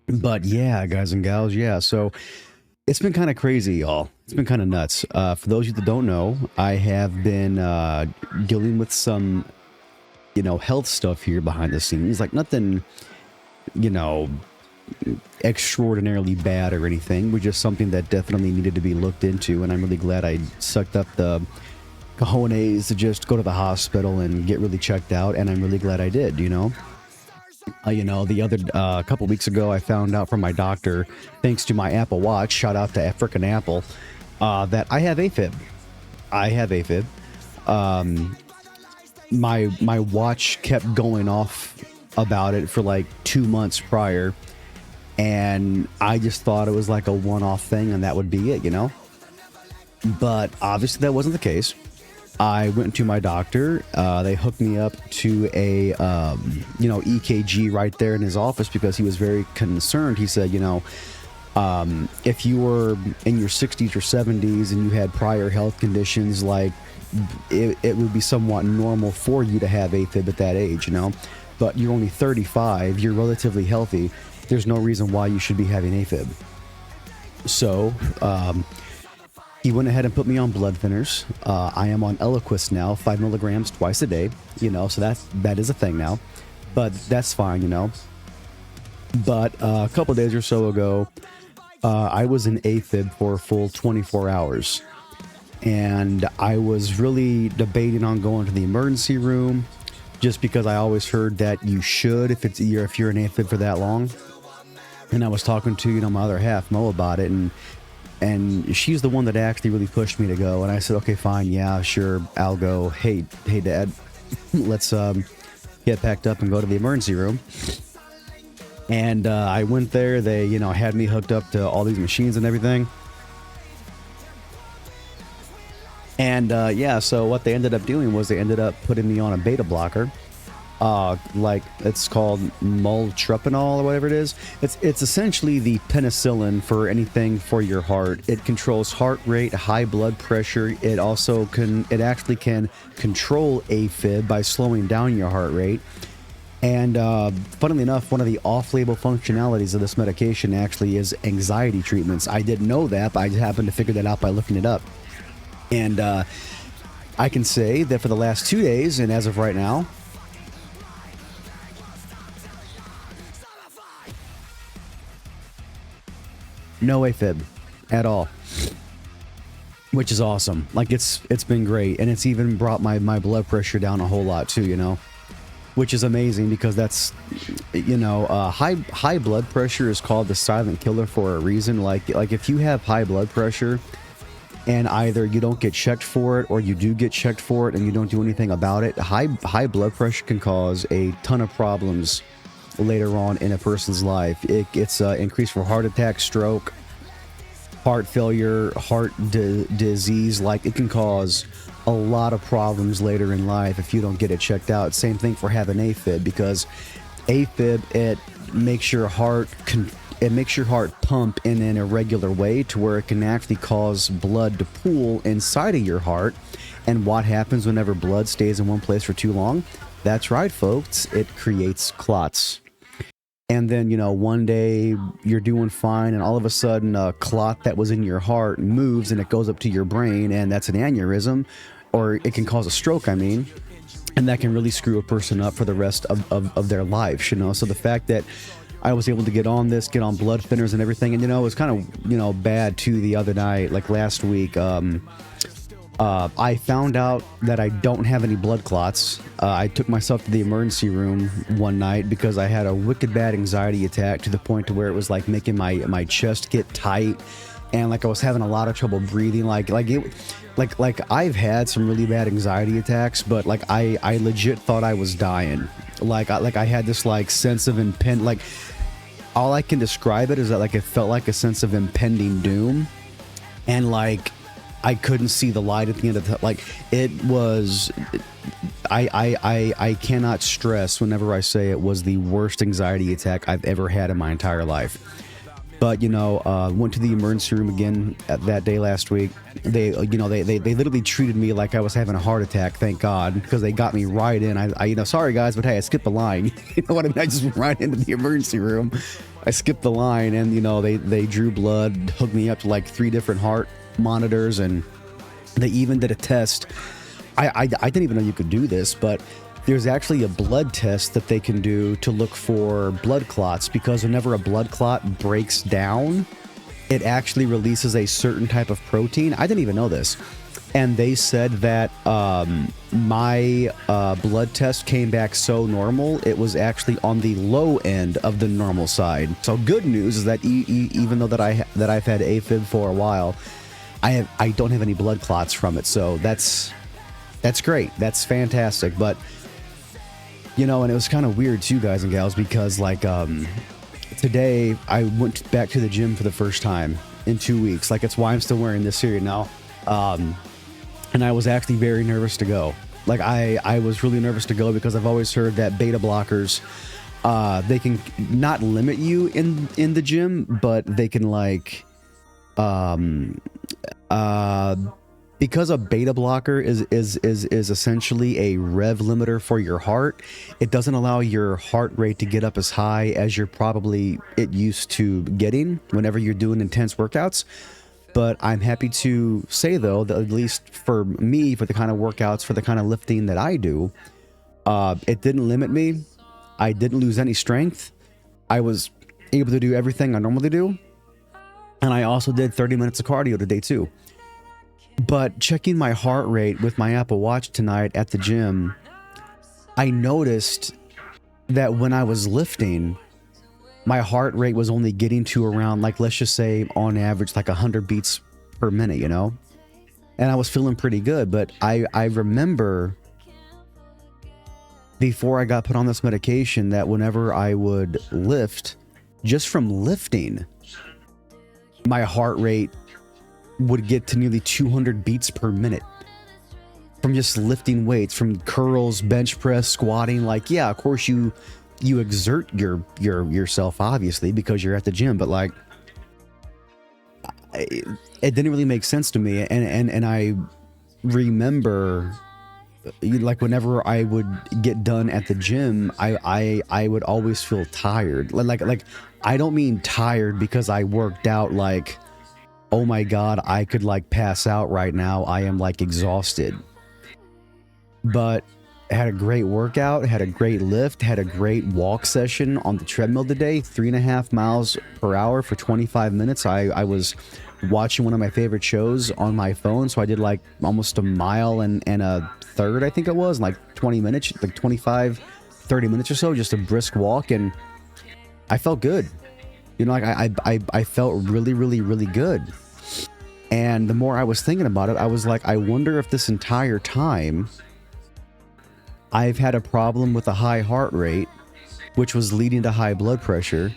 But yeah, guys and gals, yeah. So it's been kind of crazy, y'all. It's been kind of nuts. For those of you that don't know, I have been dealing with some, health stuff here behind the scenes. Like nothing, you know, extraordinarily bad or anything, but just something that definitely needed to be looked into. And I'm really glad I sucked up the cojones to just go to the hospital and get really checked out. And I'm really glad I did. The other couple weeks ago, I found out from my doctor, thanks to my Apple Watch, shout out to frickin' Apple, that I have AFib. I have AFib. My watch kept going off about it for like 2 months prior, and I just thought it was like a one-off thing, and that would be it. But obviously, that wasn't the case. I went to my doctor. They hooked me up to a, EKG right there in his office because he was very concerned. He said, if you were in your 60s or 70s and you had prior health conditions, like it would be somewhat normal for you to have AFib at that age. But you're only 35. You're relatively healthy. There's no reason why you should be having AFib. So, he went ahead and put me on blood thinners. I am on Eliquis now, 5 milligrams twice a day, so that is a thing now, but that's fine. But a couple days or so ago, I was in AFib for a full 24 hours, and I was really debating on going to the emergency room, just because I always heard that you should if you're in AFib for that long. And I was talking to my other half, Mo, about it, and she's the one that actually really pushed me to go. And I said, okay, fine, yeah, sure, I'll go. Hey, Dad, let's get packed up and go to the emergency room. And I went there. They, had me hooked up to all these machines and everything. And so what they ended up doing was they ended up putting me on a beta blocker. Like it's called moltrupanol or whatever it is. It's essentially the penicillin for anything for your heart. It controls heart rate, high blood pressure. It actually can control AFib by slowing down your heart rate. And funnily enough, one of the off-label functionalities of this medication actually is anxiety treatments. I didn't know that, but I just happened to figure that out by looking it up. And I can say that for the last 2 days, and as of right now, no AFib at all, which is awesome. Like it's been great, and it's even brought my blood pressure down a whole lot too, which is amazing because that's, high blood pressure is called the silent killer for a reason. Like if you have high blood pressure and either you don't get checked for it or you do get checked for it and you don't do anything about it, high blood pressure can cause a ton of problems later on in a person's life. It's increased for heart attack, stroke, heart failure, heart disease. Like it can cause a lot of problems later in life if you don't get it checked out. Same thing for having AFib, because AFib, it makes your heart pump in an irregular way to where it can actually cause blood to pool inside of your heart. And what happens whenever blood stays in one place for too long? That's right, folks, it creates clots. And then, one day you're doing fine, and all of a sudden a clot that was in your heart moves and it goes up to your brain, and that's an aneurysm, or it can cause a stroke, and that can really screw a person up for the rest of their life, So the fact that I was able to get on blood thinners and everything, and, it was kind of, bad too the other night, like last week, I found out that I don't have any blood clots. I took myself to the emergency room one night because I had a wicked bad anxiety attack to the point to where it was like making my chest get tight, and like I was having a lot of trouble breathing. Like I've had some really bad anxiety attacks, but like I legit thought I was dying. Like I had this like sense of like all I can describe it is that like it felt like a sense of impending doom, and like I couldn't see the light at the end of the, like it was, I cannot stress whenever I say it was the worst anxiety attack I've ever had in my entire life. But went to the emergency room again that day last week. They they literally treated me like I was having a heart attack. Thank God, because they got me right in. I sorry guys, but hey, I skipped the line. You know what I mean? I just went right into the emergency room. I skipped the line, and they drew blood, hooked me up to like 3 different heart monitors, and they even did a test. I didn't even know you could do this, but there's actually a blood test that they can do to look for blood clots, because whenever a blood clot breaks down, it actually releases a certain type of protein. I didn't even know this. And they said that my blood test came back so normal, it was actually on the low end of the normal side. So good news is that even though that I've had AFib for a while, I don't have any blood clots from it. So that's great. That's fantastic. But and it was kind of weird too, guys and gals, because like today I went back to the gym for the first time in 2 weeks. Like, it's why I'm still wearing this here now. And I was actually very nervous to go. Like, I was really nervous to go because I've always heard that beta blockers, they can not limit you in the gym, but they can like because a beta blocker is essentially a rev limiter for your heart. It doesn't allow your heart rate to get up as high as you're probably used to getting whenever you're doing intense workouts. But I'm happy to say, though, that at least for me, for the kind of workouts, for the kind of lifting that I do, it didn't limit me. I didn't lose any strength. I was able to do everything I normally do. And I also did 30 minutes of cardio today, too. But checking my heart rate with my Apple Watch tonight at the gym, I noticed that when I was lifting, my heart rate was only getting to around, like, let's just say on average, like 100 beats per minute, And I was feeling pretty good. But I remember before I got put on this medication that whenever I would lift, just from lifting, my heart rate would get to nearly 200 beats per minute from just lifting weights, from curls, bench press, squatting. Like, yeah, of course you exert yourself, obviously, because you're at the gym, but like, it didn't really make sense to me. And I remember, like, whenever I would get done at the gym, I would always feel tired. Like I don't mean tired because I worked out, like, oh my God, I could like pass out right now. I am like exhausted. But had a great workout, had a great lift, had a great walk session on the treadmill today, 3.5 miles per hour for 25 minutes. I was watching one of my favorite shows on my phone, so I did like almost a mile and a third, I think it was, like 20 minutes, like 25, 30 minutes or so, just a brisk walk, and I felt good. Like I felt really, really, really good. And the more I was thinking about it, I was like, I wonder if this entire time I've had a problem with a high heart rate, which was leading to high blood pressure.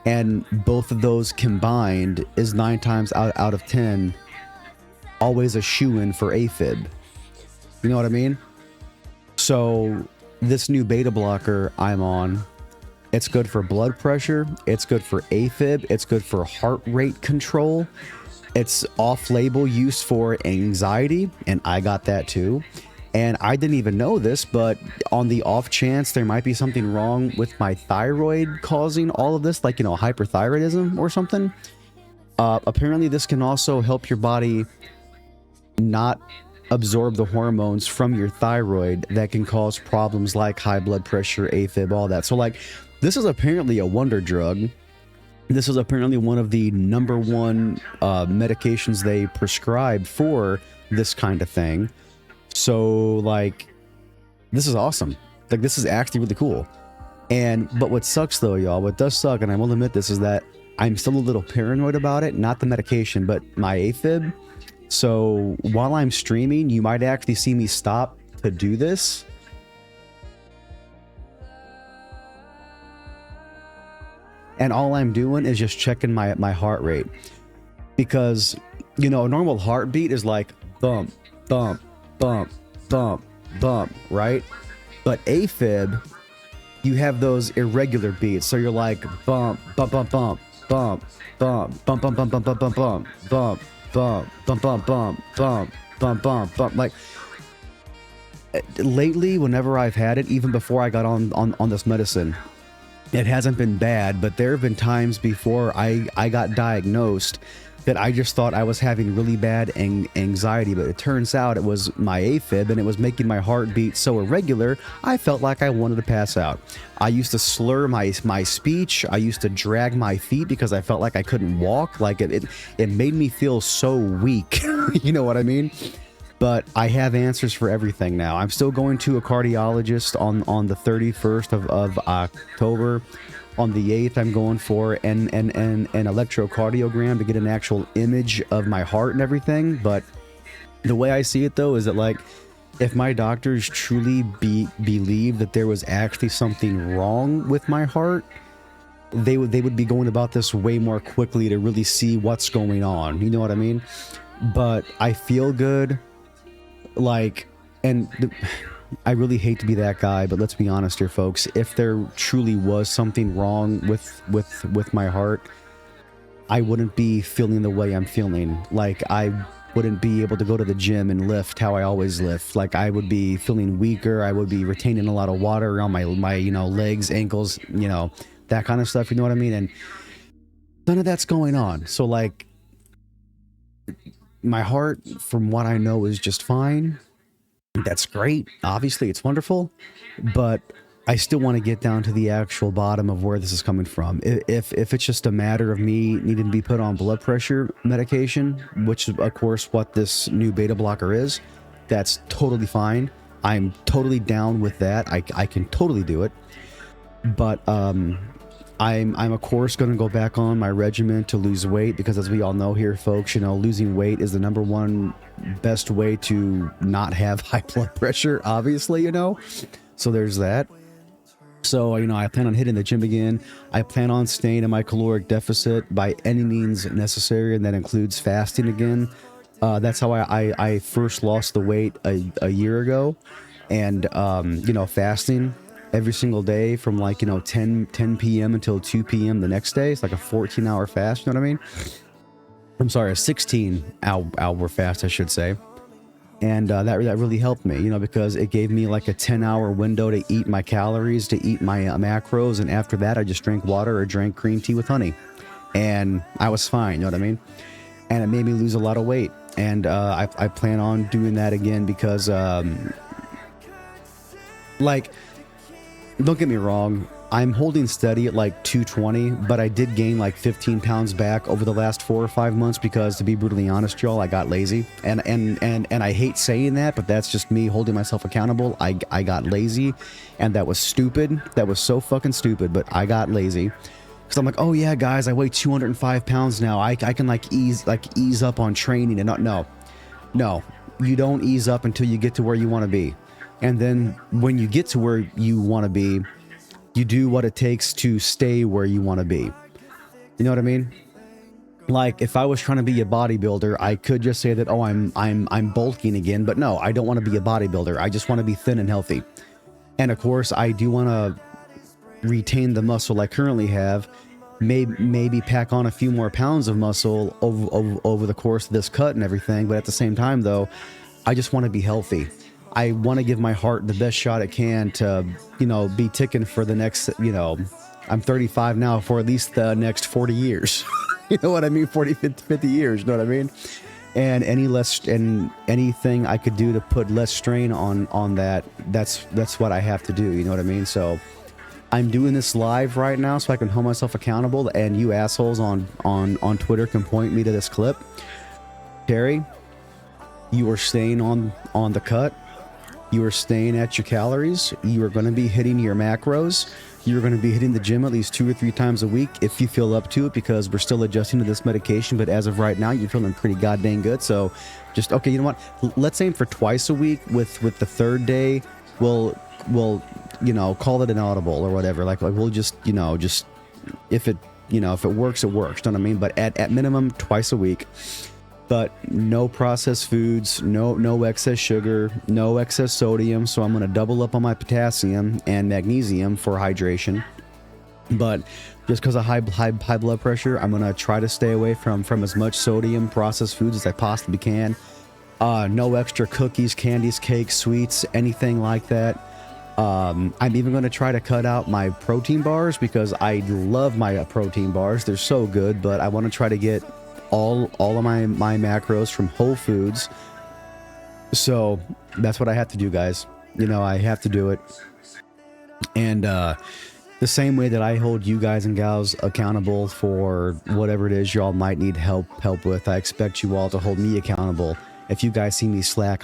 And both of those combined is 9 times out of 10 always a shoo-in for AFib. You know what I mean? So this new beta blocker I'm on, it's good for blood pressure, it's good for AFib, it's good for heart rate control. It's off-label use for anxiety, and I got that too. And I didn't even know this, but on the off chance there might be something wrong with my thyroid causing all of this, like, hyperthyroidism or something. Apparently this can also help your body not absorb the hormones from your thyroid that can cause problems like high blood pressure, AFib, all that. So, like, this is apparently a wonder drug. This is apparently one of the #1 medications they prescribe for this kind of thing. So, like, this is awesome. Like, this is actually really cool. But what sucks, though, y'all, what does suck, and I will admit this, is that I'm still a little paranoid about it. Not the medication, but my AFib. So while I'm streaming, you might actually see me stop to do this. And all I'm doing is just checking my heart rate. Because, a normal heartbeat is like bump, bump, bump, bump, bump, right? But AFib, you have those irregular beats. So you're like bump, bump, bump, bump, bump, bump, bump, bump, bump, bump, bump, bump, bump, bump, bump, bump, bump, bump, bump, bump, bump, bump. Like lately, whenever I've had it, even before I got on this medicine, it hasn't been bad, but there have been times before I got diagnosed that I just thought I was having really bad anxiety, but it turns out it was my AFib, and it was making my heart beat so irregular, I felt like I wanted to pass out. I used to slur my speech. I used to drag my feet because I felt like I couldn't walk. Like it made me feel so weak. You know what I mean? But I have answers for everything now. I'm still going to a cardiologist on the 31st of October. On the 8th, I'm going for an electrocardiogram to get an actual image of my heart and everything. But the way I see it, though, is that, like, if my doctors truly believe that there was actually something wrong with my heart, they would be going about this way more quickly to really see what's going on. You know what I mean? But I feel good. Like, I really hate to be that guy, but let's be honest here, folks. If there truly was something wrong with my heart, I wouldn't be feeling the way I'm feeling. Like, I wouldn't be able to go to the gym and lift how I always lift. Like, I would be feeling weaker. I would be retaining a lot of water around my legs, ankles, that kind of stuff. You know what I mean? And none of that's going on. So, like, my heart, from what I know, is just fine. That's great. Obviously, it's wonderful, but I still want to get down to the actual bottom of where this is coming from. If it's just a matter of me needing to be put on blood pressure medication, which is, of course, what this new beta blocker is, that's totally fine. I'm totally down with that. I can totally do it. But I'm of course going to go back on my regimen to lose weight, because as we all know here, folks, losing weight is the #1 best way to not have high blood pressure, obviously, so there's that. So, I plan on hitting the gym again. I plan on staying in my caloric deficit by any means necessary, and that includes fasting again. That's how I first lost the weight a year ago. And, fasting every single day from 10 p.m. until 2 p.m. the next day. It's like a 14-hour fast, you know what I mean? I'm sorry, a 16-hour fast, I should say. And that really helped me, because it gave me like a 10-hour window to eat my calories, to eat my macros. And after that, I just drank water or drank green tea with honey. And I was fine, you know what I mean? And it made me lose a lot of weight. And I plan on doing that again because, don't get me wrong, I'm holding steady at like 220, but I did gain like 15 pounds back over the last 4 or 5 months because, to be brutally honest, y'all, I got lazy. And I hate saying that, but that's just me holding myself accountable. I got lazy, and that was stupid. That was so fucking stupid, but I got lazy. Because I'm like, oh yeah, guys, I weigh 205 pounds now. I can ease up on training. And no, you don't ease up until you get to where you want to be. And then when you get to where you want to be, you do what it takes to stay where you want to be. You know what I mean? Like, if I was trying to be a bodybuilder, I could just say that, oh, I'm bulking again. But no, I don't want to be a bodybuilder. I just want to be thin and healthy. And of course, I do want to retain the muscle I currently have. Maybe pack on a few more pounds of muscle over the course of this cut and everything. But at the same time, though, I just want to be healthy. I want to give my heart the best shot it can to, be ticking for the next, I'm 35 now, for at least the next 40 years. You know what I mean? 40, 50 years, you know what I mean? And anything I could do to put less strain on that, that's what I have to do, you know what I mean? So I'm doing this live right now so I can hold myself accountable, and you assholes on Twitter can point me to this clip. Terry, you are staying on the cut. You are staying at your calories. You are going to be hitting your macros. You're going to be hitting the gym at least 2 or 3 times a week if you feel up to it, because we're still adjusting to this medication. But as of right now, you're feeling pretty goddamn good. So just, okay, you know what? Let's aim for twice a week with the third day. We'll call it an audible or whatever. Like we'll just if it works, it works. Know what I mean? But at minimum, twice a week. But no processed foods, no excess sugar, no excess sodium. So I'm going to double up on my potassium and magnesium for hydration. But just because of high blood pressure, I'm gonna try to stay away from as much sodium processed foods as I possibly can. No extra cookies, candies, cakes, sweets, anything like that. I'm even going to try to cut out my protein bars because I love my protein bars. They're so good, but I want to try to get all of my macros from Whole Foods. So that's what I have to do, guys. You know, I have to do it. And the same way that I hold you guys and gals accountable for whatever it is y'all might need help with, I expect you all to hold me accountable. If you guys see me slack